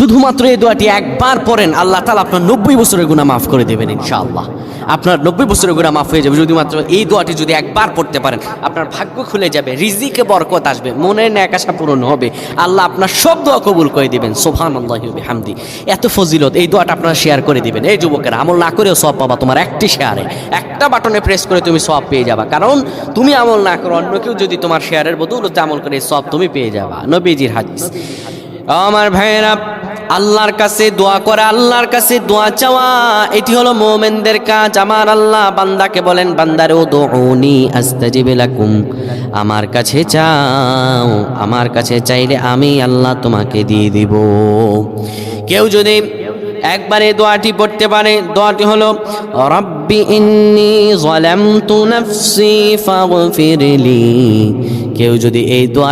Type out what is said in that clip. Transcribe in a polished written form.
শুধুমাত্র এই দোয়াটি একবার পড়েন, আল্লাহ তাআলা আপনার 90 বছরের গুনাহ মাফ করে দেবেন ইনশাআল্লাহ। আপনার 90 বছরের গুনাহ মাফ হয়ে যাবে যদি মাত্র এই দোয়াটি যদি একবার পড়তে পারেন। আপনার ভাগ্য খুলে যাবে, রিজিকে বরকত আসবে, মনের ন্যাক আশা পূরণ হবে, আল্লাহ আপনার সব দোয়া কবুল করে দিবেন। সুবহানাল্লাহি ওয়া বিহামদি। এত ফজিলত, এই দোয়াটা আপনারা শেয়ার করে দিবেন। এই যুবকেরা, আমল না করেও সওয়াব পাবা। তোমার একটি শেয়ারে, একটা বাটনে প্রেস করে তুমি সওয়াব পেয়ে যাবা। কারণ তুমি আমল না করো, অন্য কেউ যদি তোমার শেয়ারের বদৌলতে আমল করে সওয়াব তুমি পেয়ে যাবা। নবীজির হাদিস। আমার ভাইয়েরা, আল্লাহর কাছে দোয়া করা, আল্লাহর কাছে দোয়া চাওয়া, এটি হলো মুমিনদের কাজ। আমার আল্লাহ বান্দাকে বলেন, বান্দারে উদউনি আস্তাজিব লাকুম, আমার কাছে চাও, আমার কাছে চাইলে আমি আল্লাহ তোমাকে দিয়ে দিব। কেউ যদি একবারে দোয়াটি পড়তে পারে, দোয়াটি হলো রব্বি ইন্নী যালামতু নাফসি ফাগফিরলি। কেউ যদি এই দোয়া